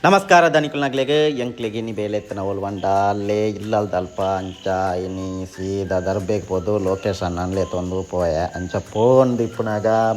ನಮಸ್ಕಾರ ಧನಿಕುಲ್ನಾಗ್ಲೆಗೆ ಎಂಕ್ಲೆಗೆ ನೀ ಬೇಲೆತ್ತನ ಒಲ್ವಂಡ ಅಲ್ಲೇ ಇಲ್ಲಲ್ದಲ್ಪ ಅಂಚ ಇನಿ ಸೀದಾ ದರ್ಬೇಕ್ ಪೋದು ಲೊಕೇಶನ್ ಅನ್ಲೆ ತೊಂದು ಪೋಯ ಅಂಚ ಪೋಂದು ಇಪ್ಪುನಾಗ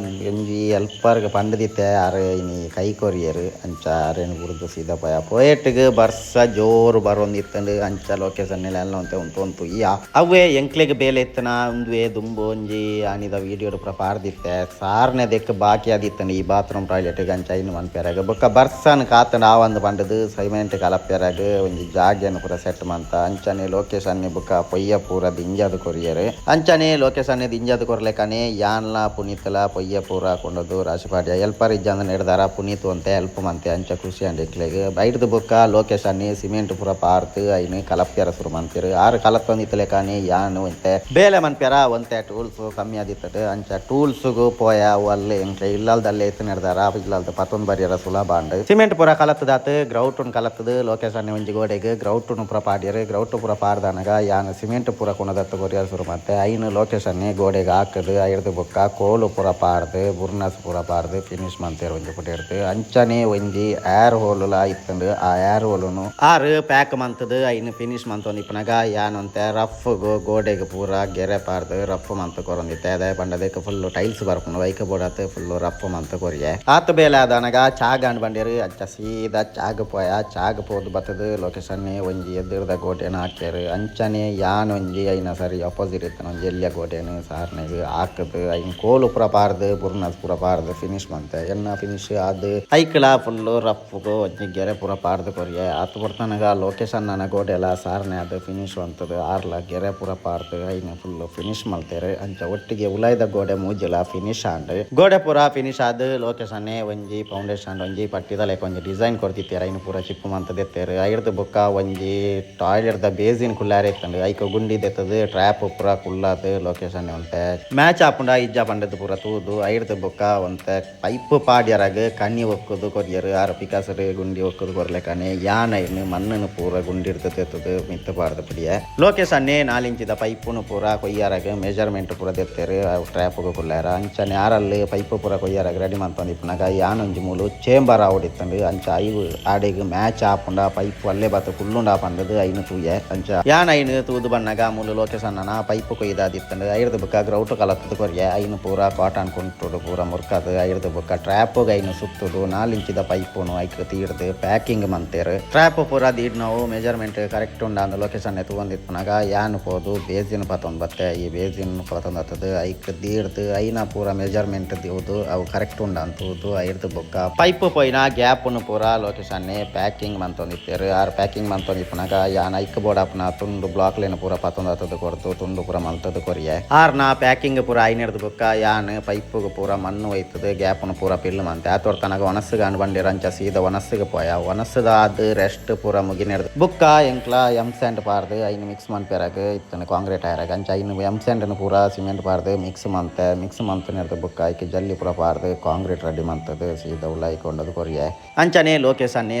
ಎಂಜಿ ಎಲ್ಪರ್ಗೆ ಪಂಡದಿತ್ತೆ ಅರೆ ಇನಿ ಕೈ ಕೊರಿಯರು ಅಂಚ ಅರೆನು ಗುರುದು ಸೀದಾ ಪೋಯೆಟ್ಗೆ ಬರ್ಸ ಜೋರು ಬರೋಂದಿತ್ತಂಡು ಅಂಚ ಲೊಕೇಶನ್ ಎಲ್ಲ ಒಂತೆ ಉಂಟು ಈ ಅವೇ ಎಂಕ್ಲೆಗೆ ಬೇಲೆತ್ತನ ಒಂದುವೆ ದುಂಬು ಒಂಜಿ ಅನಿದ ವಿಡಿಯೋಡು ಪೂರ ಪಾರ್ದಿತ್ತೆ ಸಾರ್ನೆ ದೆಕ್ಕ ಬಾಕಿ ಆದಿತ್ತಂಡು ಈ ಬಾತ್ರೂಮ್ ಟಾಯ್ಲೆಟ್ಗೆ ಅಂಚ ಇನ್ನು ಮನ್ಪೆರಾಗ ಬೊಕ್ಕ ಬರ್ಸನ್ ಕಾತಂಡು ಆ ಪಂಡದು ಸೈಮೆಂಟ್ ಕಲಪ್ಪ್ಯಾರಾಗ ಒಂಜಿ ಜಾಗೆಯನ್ನು ಪೂರ ಸೆಟ್ ಮಂತ ಅಂಚನೆ ಲೊಕೇಶನ್ ಬುಕ್ಕ ಪೊಯ್ಯ ಪೂರ ದಿಂಜಾದು ಕೊರಿಯರು ಅಂಚನೆ ಲೊಕೇಶನ್ ದಿಂಜಾದು ಕೊರ್ಲೆಕನೆ ಯಾನ್ಲ ಪುನೀತ್ಲ ಪೊಯ್ಯ ಪೂರ ಕೊಂಡದು ರಾಶಿಪಾಡ್ಯ ಎಲ್ಪರ್ ಇಜ್ಜಂದ ನಡೆದಾರ ಪುನೀತ್ ಅಂತೆ ಹೆಲ್ಪ್ ಮಂತೆ ಅಂಚ ಖುಷಿ ಅಂಡಿಕ್ಲೆಗ್ ಬೈಡ್ದು ಬುಕ್ಕ ಲೊಕೇಶನ್ ಸಿಮೆಂಟ್ ಪೂರ ಪಾರ್ತ್ ಐನು ಕಲಪ್ಪ್ಯಾರ ಶುರು ಮಂತಿರು ಆರು ಕಲತ್ತೊಂದಿತ್ತಲೆ ಕಾನೆ ಯಾನು ಒಂತೆ ಬೇಲೆ ಮನ್ಪ್ಯಾರ ಒಂತೆ ಟೂಲ್ಸ್ ಕಮ್ಮಿ ಆದಿತ್ತದು ಅಂಚ ಟೂಲ್ಸ್ಗು ಪೋಯ ಅವು ಅಲ್ಲೇ ಎಂಕ್ಲೆ ಇಲ್ಲಲ್ದಲ್ಲೇ ಎತ್ತು ನಡೆದಾರ ಇಲ್ಲಲ್ದ ಪತ್ತೊಂದು ಬರಿಯರ ಸುಲಭ ಅಂಡ್ ಸಿಮೆಂಟ್ ಪೂರ ಕಲತ್ತದಾತ ಗ್ರೌಟುನ್ ಕಲತ್ತದು ಲೊಕೇಶನ್ ಒಂಜಿ ಗೋಡೆಗೆ ಗ್ರೌಟುನ್ ಪೂರ ಪಾಡ್ಯರು ಗ್ರೌಟ್ ಪೂರ ಪಾಡ್ದನಗ ಯಾನ್ ಸಿಮೆಂಟ್ ಪೂರ ಕುಣದತ್ತು ಕೊರಿಯರ್ ಶುರು ಮತ್ತೆ ಐನು ಲೊಕೇಶನ್ ಗೋಡೆಗೆ ಹಾಕದು ಐರ್ದು ಬೊಕ್ಕ ಕೋಲು ಪೂರ ಪಾಡ್ದು ಬುರ್ನಸ್ ಪೂರ ಪಾಡ್ದು ಫಿನಿಶ್ ಮಂತೇರು ಒಂಜಿ ಪುಟಿರ್ದು ಅಂಚನೆ ಒಂಜಿ ಏರ್ ಹೋಲ್ ಇತ್ತಂಡು ಆ ಏರ್ ಹೋಲುನು ಆರು ಪ್ಯಾಕ್ ಮಂತದು ಐನು ಫಿನಿಶ್ ಮಂತೊಂದಿಪ್ಪನಾಗ ಯಾನ್ ಅಂತೆ ರಫ್ ಗೋಡೆಗೆ ಪೂರ ಗೆರೆ ಪಾರ್ದು ರಫ್ ಮಂತ್ ಕೊರೊಂದಿತ್ತೆ ಅದೇ ಪಂಡದಕ್ಕೆ ಫುಲ್ ಟೈಲ್ಸ್ ಬರ್ಕೊಂಡು ವೈಕ ಬೋಡತ್ ಫುಲ್ ರಫ್ ಮಂತ್ ಕೊರಿಯೆ ಆತ ಬೇಲೆ ಆದನಗ ಚಾಗ ಬಂಡಿರು ಅಂಚ ಸೀದಾ ಚಾಗ ಪೋಯ ಚಾಗ ಪೋದು ಬತ್ತದು ಲೊಕೇಶನ್ ಒಂಜಿ ಎದ್ದಿರ್ದ ಗೋಟೆನ ಹಾಕ್ಯಾರು ಅಂಚನೆ ಯಾನ್ ಒಂಜಿ ಐನ ಸರಿ ಅಪೋಸಿಟ್ ಇತ್ತಾನ ಒಂಜಿ ಎಲ್ಲಿಯ ಗೋಟೆನು ಸಾರ್ನೆಗ್ ಹಾಕದು ಐನ್ ಕೋಲು ಪೂರ ಪಾರ್ದು ಬುರ್ನಸ್ ಪೂರ ಪಾರ್ದು ಫಿನಿಶ್ ಮಂತೆ ಎನ್ನ ಫಿನಿಶ್ ಆದ್ ಐಕ್ಲ ಫುಲ್ಲು ರಫ್ಗು ಒಂಜಿ ಗೆರೆ ಪೂರ ಪಾರ್ದು ಕೊರಿಯೆ ಆತು ಬರ್ತನಗ ಲೊಕೇಶನ್ ನನ್ನ ಗೋಡೆ ಎಲ್ಲ ಸಾರ್ನೆ ಅದು ಫಿನಿಶ್ ಅಂತದು ಆರ್ಲ ಗೆರೆ ಪೂರ ಪಾರ್ದು ಐನು ಫುಲ್ಲು ಫಿನಿಶ್ ಮಲ್ತೇರು ಅಂಚ ಒಟ್ಟಿಗೆ ಉಲಾಯ್ದ ಗೋಡೆ ಮೂಜಿಲ ಫಿನಿಶ್ ಆಂಡ್ ಗೋಡೆ ಪೂರ ಫಿನಿಶ್ ಆದ್ ಲೊಕೇಶನ್ ಒಂಜಿ ಫೌಂಡೇಶನ್ ಒಂಜಿ ಪಟ್ಟಿದ ಒಂಜಿ ಡಿಸೈನ್ ಕೊಡ್ತಿತ್ತು ಐನು ಪೂರ ಚಿಪ್ಪು ಮಂತದೆತ್ತೇರು ಐರ್ದು ಬೊಕ್ಕ ಒಂಜಿ ಟಾಯ್ಲೆಟ್ದ ಬೇಸಿನ್ ಕುಲ್ಲಾರೆ ಇತ್ತಂಡು ಐಕ ಗುಂಡಿ ದೆತ್ತದು ಟ್ರ್ಯಾಪ್ ಪೂರ ಕುಲ್ಲಾದು ಲೊಕೇಶನ್ ಒಂತೆ ಮ್ಯಾಚ್ ಆಪುಂಡ ಇಜ್ಜ ಪಂಡದು ಪೂರ ತೂದು ಐರ್ದು ಬೊಕ್ಕ ಒಂತೆ ಪೈಪ್ ಪಾಡ್ಯರಾಗ ಕಣ್ಣಿ ಒಕ್ಕುದು ಕೊರಿಯರು ಆರು ಪಿಕಾಸರು ಗುಂಡಿ ಒಕ್ಕುದು ಕೊರ್ಲೆಕನೆ ಯಾನ್ ಐನು ಮಣ್ಣನ್ನು ಪೂರ ಗುಂಡಿ ಇರ್ತದೆ ಮಿತ್ತ ಪಾಡ್ದು ಪಿಡಿಯೆ ಲೊಕೇಶನ್ 4 ಇಂಚಿದ ಪೈಪುನು ಪೂರ ಕೊಯ್ಯಾರಾಗ ಮೆಜರ್ಮೆಂಟ್ ಪೂರ ದೆತ್ತೇರು ಟ್ರ್ಯಾಪ್ಗೆ ಕುಲ್ಲಾರ ಅಂಚನೆ ಆರಲ್ಲಿ ಪೈಪ್ ಪೂರ ಕೊಯ್ಯಾರಾಗ ರೆಡಿ ಮಂತೊಂದಿಪ್ಪನಾಗ ಯಾನ್ ಒಂಜಿ ಮೂಲು ಚೇಂಬರ್ ಆವಡಿತ್ತಂಡು ಅಂಚ ಐವು ಆಡೆಗ್ ಮ್ಯಾಚ್ ಆಪುಂಡ ಪೈಪ್ ಅಲ್ಲೇ ಬತ್ತ ಕುಲ್ಲುಂಡ ಪಂಡದು ಐನು ತೂಯೆ ಅಂಚ ಯಾನ್ ಐನು ತೂದು ಬಣ್ಣಗ ಮೂಲು ಲೊಕೇಶನ್ ಅನ್ನ ಪೈಪ್ ಕೊಯ್ದಾದಿತ್ತಂಡು ಐರ್ದು ಬೊಕ್ಕ ಗ್ರೌಟ್ ಕಲತ್ತದು ಕೊರಿಯೆ ಐನು ಪೂರ ಕಾಟನ್ ಕುಂಟುಡು ಪೂರ ಮುರ್ಕದು ಐರ್ದು ಬೊಕ್ಕ ಟ್ರ್ಯಾಪ್ಗೆ ಐನು ಸುತ್ತುದು 4 ಇಂಚಿದ ಪೈಪುನು ಐಕ್ ತೀಡ್ದು ಪ್ಯಾಕಿಂಗ್ ಮಂತೇರು ಟ್ರ್ಯಾಪ್ ಪೂರ ದೀಡ್ ನಾವು ಮೆಜರ್ಮೆಂಟ್ ಕರೆಕ್ಟ್ ಉಂಡ ಅಂದ ಲೊಕೇಶನ್ ತಗೊಂದಿಪ್ಪನಾಗ ಯಾನ್ ಪೋದು ಬೇಸಿನ್ ಪತ್ತೊಂದು ಬತ್ತೆ ಈ ಬೇಸಿನ್ ಪತ್ತೊಂದು ಹತ್ತದು ಐಕ್ ದೀಡ್ದು ಐನ ಪೂರ ಮೆಜರ್ಮೆಂಟ್ ದಿವ್ದು ಅವು ಕರೆಕ್ಟ್ ಉಂಡ ಅಂತೂದು ಐರ್ದು ಬೊಕ್ಕ ಪೈಪ್ ಪೋಯ್ನ ಗ್ಯಾಪ್ನು ಪೂರ ಲೊಕೇಶನ್ ಪ್ಯಾಕಿಂಗ್ ಮಂತೊಂದಿತ್ತೇರು ಆರು ಪ್ಯಾಕಿಂಗ್ ಮಂತೊಂದಿಪ್ಪನಾಗ ಯಾನ್ ಐಕ್ ಬೋಡಪ್ನ ತುಂಡು ಬ್ಲಾಕ್ಲೇನು ಪೂರ ಪತ್ತೊಂದು ಹತ್ತದು ಕೊಡ್ತು ತುಂಡು ಪೂರ ಮಲ್ತದು ಕೊರಿಯೆ ಆರ್ನ ಪ್ಯಾಕಿಂಗ್ ಪೂರ ಐನಿರ್ದು ಬೊಕ್ಕ ಯಾನ್ ಪೈಪ್ಗೆ ಪೂರ ಮಣ್ಣು ಒಯ್ತದು ಗ್ಯಾಪ್ನು ಪೂರ ಪಿಲ್ಲು ಮಂತೆ ಆತೊರ್ತನಗ ಒನಸ್ಸಿಗೆ ಅನ್ಬಂಡಿರ ಅಂಚ ಸೀದಾ ಒನಸ್ಸಿಗೆ ಪೋಯ ಒನಸ್ಸದ ಆದ್ ರೆಸ್ಟ್ ಪೂರ ಮುಗಿನಿರ್ದು ಬುಕ್ಕ ಎಂಕ್ಲ ಸ್ಯಾಂಡ್ ಪಾರ್ದು ಐನು ಮಿಕ್ಸ್ ಮಂಪೆರಾಗ ಇತ್ತನ ಕಾಂಕ್ರೀಟ್ ಆಯರಾಗ ಅಂಚ ಐನು ಸ್ಯಾಂಡನ್ನು ಪೂರ ಸಿಮೆಂಟ್ ಪಾರ್ದು ಮಿಕ್ಸ್ ಮಂತನಿರ್ದು ಬುಕ್ಕ ಐಕಿ ಜಲ್ಲಿ ಪೂರ ಪಾರ್ದು ಕಾಂಕ್ರೀಟ್ ರೆಡಿ ಮಂತದು ಸೀದಾ ಉಲಾಯ್ಕೊಂಡದು ಕೊರಿಯೆ ಅಂಚನೆ ಲೊಕೇಶನ್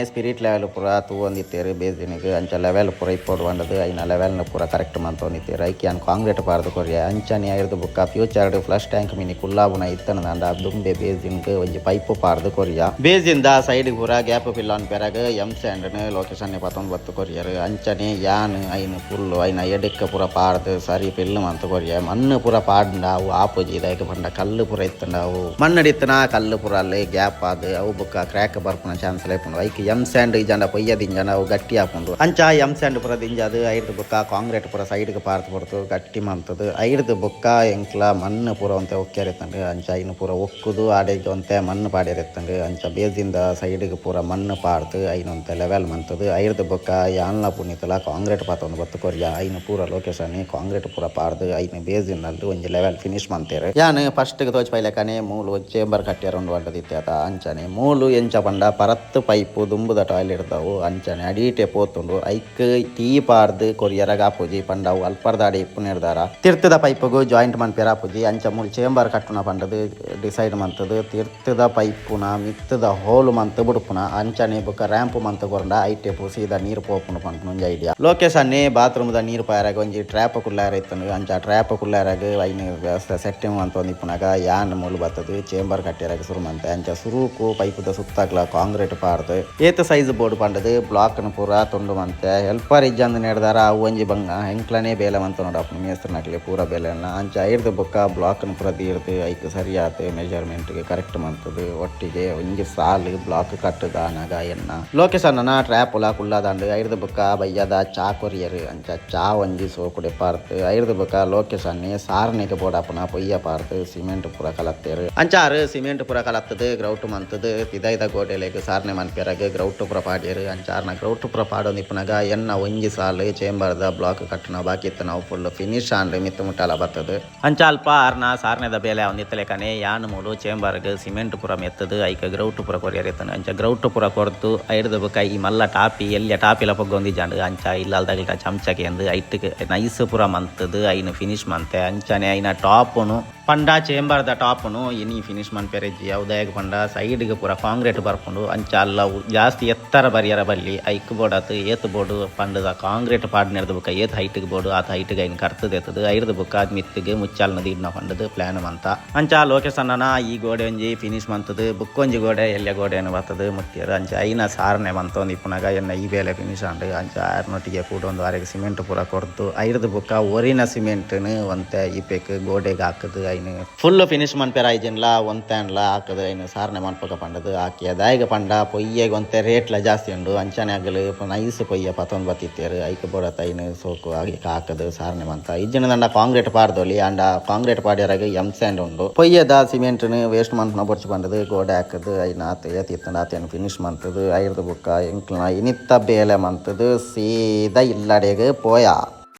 ಸ್ಪಿರಿಟ್ ಲೆವೆಲ್ ಪೂರ ತೂವೊಂದಿತ್ತೇರು ಬೇಸಿನಿಗೆ ಅಂಚ ಲೆವೆಲ್ ಪೂರ ಇಪ್ಪೋಡು ಬಂದದು ಐನ ಲೆವೆಲ್ನ ಪೂರ ಕರೆಕ್ಟ್ ಮಂತೊಂದಿತ್ತೇರು ಐಕಿ ಅನ್ ಕಾಂಕ್ರೀಟ್ ಪಾರ್ದು ಕೊರಿಯೆ ಅಂಚನೆ ಐರ್ದು ಬುಕ್ಕ ಫ್ಯೂಚರ್ಡ್ ಫ್ಲಶ್ ಟ್ಯಾಂಕ್ ಮಿನಿ ಕುಲ್ಲಾಬುನ ಇತ್ತನ ಅಂಡ ದುಂಬೆ ಬೇಸಿನ್ಗೆ ಒಂಜಿ ಪೈಪ್ ಪಾರ್ದು ಕೊರಿಯ ಬೇಸಿಂದ ಸೈಡ್ ಪೂರ ಗ್ಯಾಪ್ ಪಿಲ್ಲಾನ್ ಪೆರಾಗ ಸ್ಯಾಂಡ್ನ ಲೊಕೇಶನ್ ಪತ್ತೊಂದು ಬತ್ತು ಕೊರಿಯರು ಅಂಚನೆ ಯಾನ್ ಐನು ಫುಲ್ಲು ಐನ ಎಡಕ್ಕೆ ಪೂರ ಪಾಡ್ದು ಸರಿ ಪಿಲ್ಲು ಮಂತ ಕೊರಿಯ ಮಣ್ಣು ಪೂರ ಪಾಡ್ಂಡ ಅವು ಆಪೋಜಿ ಇದಕ್ಕೆ ಬಂಡ ಕಲ್ಲು ಪೂರ ಇತ್ತಂಡ ಅವು ಮಣ್ಣಡಿತ್ತನ ಕಲ್ಲು ಪೂರ ಅಲ್ಲಿ ಗ್ಯಾಪ್ ಆದ್ ಅವು ಬುಕ್ಕ ಕ್ರ್ಯಾಕ್ ಬರ್ಪುನ ಚಾನ್ಸ್ ಲೇಪುಂಡು ಐಕ್ ಸ್ಯಾಂಡ್ ಇಜಂಡ ಪೊಯ್ಯ ದಿಂಜನ ಅವು ಗಟ್ಟಿ ಹಾಪುಂಡು ಅಂಚ ಸ್ಯಾಂಡ್ ಪೂರ ದಿಂಜದು ಐರ್ದು ಬುಕ್ಕ ಕಾಂಕ್ರೀಟ್ ಪೂರ ಸೈಡ್ಗೆ ಪಾರ್ದು ಕೊಡ್ತು ಗಟ್ಟಿ ಮಂತದು ಐರ್ದು ಬುಕ್ಕ ಎಂಕ್ಲ ಮಣ್ಣು ಪೂರ ಒಂತೆ ಒಕ್ಕ್ಯಾರಿತ್ತಂಡು ಅಂಚ ಐನು ಪೂರ ಒಕ್ಕುದು ಆಡೆಗೆ ಒಂತೆ ಮಣ್ಣು ಪಾಡ್ಯಾರಿತ್ತಂಡು ಅಂಚ ಬೇಸಿಂದ ಸೈಡ್ಗೆ ಪೂರ ಮಣ್ಣು ಪಾಡ್ದು ಐನೊಂತೆ ಲೆವೆಲ್ ಮಂತದು ಐರ್ದು ಬುಕ್ಕ ಯಾನ್ಲ ಪುನೀತಲ ಕಾಂಕ್ರೀಟ್ ಪಾತೊಂದು ಬತ್ತು ಕೊರಿಯ ಐನು ಪೂರ ಲೊಕೇಶನ್ ಕಾಂಕ್ರೀಟ್ ಪೂರ ಪಾಡ್ದು ಐನು ಬೇಸಿನಲ್ಲಿ ಒಂಜಿ ಲೆವೆಲ್ ಫಿನಿಶ್ ಮಂತೇರು ಯಾನ್ ಫಸ್ಟ್ಗೆ ತೋಚ್ ಪೈಲೆಕನೆ ಮೂಲು ಚೇಂಬರ್ ಕಟ್ಟ್ಯಾರ ಉಂಡು ಬಂಡದಿತ್ತೆ ಆತ ಅಂಚನೆ ಮೂಲು ಎಂಚ ಪಂಡ ಪರತ್ತು ಪೈಪು ದುಂಬುದ ಟಾಯ್ಲೆಟ್ ಇರ್ತಾವು ಅಂಚನೆ ಅಡೀಟೆ ಪೋತುಂಡು ಐಕ್ ಟೀ ಪಾರ್ದು ಕೊರಿಯರಾಗ ಆಪುಜಿ ಪಂಡವು ಅಲ್ಪರ್ದಾಡಿ ಇಪ್ಪು ನಿರ್ದಾರ ತಿರ್ತದ ಪೈಪ್ಗು ಜಾಯಿಂಟ್ ಮನ್ಪೇರ ಆಪುಜಿ ಅಂಚ ಮೂಲು ಚೇಂಬರ್ ಕಟ್ಟುನ ಪಂಡದು ಡಿಸೈಡ್ ಮಂತದು ತಿರ್ತದ ಪೈಪುನ ಮಿತ್ತದ ಹೋಲು ಮಂತ್ ಬಿಡುಪುನ ಅಂಚನೆ ಬುಕ್ಕ ರ್ಯಾಂಪ್ ಮಂತ್ ಕೊರಂಡ ಐಟೆಪು ಸೀದಾ ನೀರು ಪೋಪುನ ಪಂಪುನ ಒಂಜಿ ಐಡಿಯಾ ಲೊಕೇಶನ್ ಬಾತ್ರೂಮ್ದ ನೀರು ಪಾಯರಾಗ ಒಂಜಿ ಟ್ರ್ಯಾಪ್ ಕುಲ್ಲಾರ ಇತ್ತನು ಅಂಚ ಟ್ರ್ಯಾಪ್ ಕುಲ್ಲಾರಾಗ ಐನು ವ್ಯವಸ್ಥೆ ಸೆಟ್ಟಿಂಗ್ ಮಂತ್ ಒಂದಿಪ್ಪುನಾಗ ಯಾನ್ ಮೂಲು ಬತ್ತದು ಚೇಂಬರ್ ಕಟ್ಟ್ಯಾರಾಗ ಸುರು ಮಂತೆ ಅಂಚ ಸುರುಕು ಪೈಪುದ ಸುತ್ತಾಗ್ಲ ಕಾಂಕ್ರೀಟ್ ಪಾರ್ದು ಮಂತದು ಏತ ಸೈಜ್ ಬೋರ್ಡ್ ಪಂಡದು ಬ್ಲಾಕ್ನ ಪೂರ ತುಂಡು ಮಂತೆ ಹೆಲ್ಪರ್ ಇಜ್ಜಂದು ನೆಡ್ದಾರ ಅವು ಒಂಜಿ ಬಂಗ ಹೆಂಕ್ಲನೇ ಬೇಲೆ ಮಂತ ನೋಡಪ್ಪ ಮೇಸ್ತ್ರನಕ್ಲೆ ಪೂರ ಬೇಲೆನ ಅಂಚ ಐರ್ದು ಬೊಕ್ಕ ಬ್ಲಾಕ್ನ ಪೂರ ತೀರ್ದು ಐಕ್ ಸರಿಯಾತ ಮೆಜರ್ಮೆಂಟ್ಗೆ ಕರೆಕ್ಟ್ ಮಂತದು ಒಟ್ಟಿಗೆ ಒಂಜಿ ಸಾಲು ಬ್ಲಾಕ್ ಕಟ್ಟದ ನಗ ಎನ್ನ ಲೊಕೇಶನ್ ಟ್ರ್ಯಾಪ್ ಉಲ ಕುಳ್ಳಾದಂಡು ಐರ್ದು ಬೊಕ್ಕ ಬಯ್ಯದ ಚಾ ಕೊರಿಯರ್ ಅಂಚ ಚಾ ಒಂಜಿ ಸೋಕುಡೆ ಪಾರ್ತ್ ಐರ್ದು ಬೊಕ್ಕ ಲೊಕೇಶನ್ ಸಾರ್ನೆಗೆ ಬೋಡಪ್ಪನ ಪೊಯ್ಯ ಪಾರ್ತ್ ಸಿಮೆಂಟ್ ಪೂರ ಕಲತ್ತೇರು ಅಂಚಾರು ಸಿಮೆಂಟ್ ಪೂರ ಕಲತ್ತದು ಗ್ರೌಟ್ ಮಂತದು ಇದ ಗೋಡೆಲೆಗ್ ಸಾರ್ನೆ ಮನ್ಪೆರಗ್ ಗ್ರೌಟ್ ಪೂರ ಪಾಡ್ಯರು ಅಂಚಾರ್ನ ಗ್ರೌಟ್ ಪೂರ ಪಾಡೋದು ಇಪ್ಪನಾಗ ಎನ್ನ ಒಂಜಿ ಸಾಲು ಚೇಂಬರ್ದ ಬ್ಲಾಕ್ ಕಟ್ಟನ ಬಾಕಿ ಇತ್ತು ನಾವು ಫುಲ್ ಫಿನಿಶ್ ಆಂಡ್ ಮಿತ್ತ ಮುಟ್ಟಲ ಬರ್ತದೆ ಅಂಚ ಅಲ್ಪ ಆರ್ನ ಸಾರ್ನೆದ ಬೇಲೆ ಒಂದಿತ್ತಲೆಕನೆ ಯಾನ್ ಮೂಲು ಚೇಂಬರ್ಗ್ ಸಿಮೆಂಟ್ ಪೂರ ಮೆತ್ತದು ಐಕ ಗ್ರೌಟ್ ಪೂರ ಕೊರಿಯರ್ ಇತ್ತಾನೆ ಅಂಚ ಗ್ರೌಟ್ ಪೂರ ಕೊರ್ತು ಐಡ್ದ ಬೊಕ ಈ ಮಲ್ಲ ಟಾಪಿ ಎಲ್ಲಿಯ ಟಾಪಿಲ ಪೊಗ್ಗೊಂದಿಜಾಂಡ್ ಅಂಚ ಇಲ್ಲಲ್ದಾಗ ಚಮಚಕ್ಕೆ ಎಂದು ಐಟ್ಗೆ ನೈಸ್ ಪೂರ ಮಂತದು ಐನು ಫಿನಿಶ್ ಮಂತೆ ಅಂಚನೆ ಐನ ಟಾಪ್ನು ಪಂಡ ಚೇಂಬರ್ದ ಟಾಪ್ನು ಇನಿ ಫಿನಿಶ್ ಮನ್ಪೆರೆಜ್ಜಿ ಯಾವುದಾಗ ಪಂಡ ಸೈಡ್ಗೆ ಪೂರ ಕಾಂಕ್ರೀಟ್ ಬರ್ಕೊಂಡು ಅಂಚ ಅಲ್ಲವು ಜಾಸ್ತಿ ಎತ್ತರ ಬರಿಯರ ಬಲ್ಲಿ ಐಕ್ ಬೋರ್ಡ್ ಆತು ಏತ್ ಬೋರ್ಡು ಪಂಡದ ಕಾಂಕ್ರೀಟ್ ಪಾಡ್ನೆರ್ದ ಬುಕ್ಕ ಏತ್ ಹೈಟ್ಗೆ ಬೋರ್ಡು ಆತ ಹೈಟ್ಗೆ ಐನ್ ಕರ್ತದ ಎತ್ತದು ಐರ್ದ ಬುಕ್ಕ ಅದ್ ಮಿತ್ತಿಗೆ ಮುಚ್ಚಾಲ್ ನದಿ ಇಡ್ನ ಪಂಡದು ಪ್ಲಾನ್ ಮಂತ ಅಂಚ ಲೊಕೇಶನ್ನ ಈ ಗೋಡೆ ಒಂಜಿ ಫಿನಿಶ್ ಮಂತದು ಬುಕ್ಕೊಂಜಿ ಗೋಡೆ ಎಲ್ಲ ಗೋಡೆಯನ್ನು ಬರ್ತದು ಮುತ್ತಿಯರು ಅಂಚ ಐನ ಸಾರ್ನೆ ಮಂತೊಂದು ಇಪ್ಪನಾಗ ಎನ್ನ ಈ ಬೇಲೆ ಫಿನಿಶ್ ಆಂಡ್ ಅಂಚ ಆರ್ನೊಟ್ಟಿಗೆ ಕೂಡ ಒಂದು ವಾರಿಗೆ ಸಿಮೆಂಟ್ ಪೂರ ಕೊಡ್ತು ಐರ್ದ ಬುಕ್ಕ ಒರಿನ ಸಿಮೆಂಟ್ನು ಒಂತೆ ಇಪ್ಪೆಕ್ ಗೋಡೆಗೆ ಹಾಕದು ಐನು ಫುಲ್ ಫಿನಿಶ್ ಮನ್ಪೇರ ಐಜಿನ್ಲ ಒಂತೆನ್ಲ ಹಾಕದು ಐನು ಸಾರ್ನೆ ಮನ್ಪಕ ಪಂಡದು ಹಾಕಿ ಅದಾಯಿಗ ಪಂಡ ಪೊಯ್ಯಗೆ ಒಂತೆ ರೇಟ್ಲ ಜಾಸ್ತಿ ಉಂಡು ಅಂಚನೆ ಆಗಲು ನೈಸ್ ಪೊಯ್ಯ ಪತ್ತೊಂದು ಬತ್ತಿತ್ತೇರು ಐಕ್ ಬೋಡತ್ತ ಐನು ಸೋಕು ಆಗಿ ಹಾಕದು ಸಾರ್ನೆ ಮಂತ ಇಜ್ಜಿನ ದಂಡ ಕಾಂಕ್ರೀಟ್ ಪಾಡ್ದೊಲಿ ಅಂಡ ಕಾಂಕ್ರೀಟ್ ಪಾಡ್ಯರಾಗ ಎಂಸೆಂಡ್ ಉಂಡು ಪೊಯ್ಯದ ಸಿಮೆಂಟ್ನು ವೇಸ್ಟ್ ಮನ್ಪನ ಬೊರ್ಚು ಪಂಡದು ಗೋಡೆ ಹಾಕದು ಐನು ಆತ ಏತಿತ್ತಂಡ ಆತೇನು ಫಿನಿಶ್ ಮಂತದು ಐರ್ದು ಬುಕ್ಕ ಎಂಕ್ಲ ಇನಿತ್ತ ಬೇಲೆ ಮಂತದು ಸೀದಾ ಇಲ್ಲಡೆಗೆ ಪೋಯ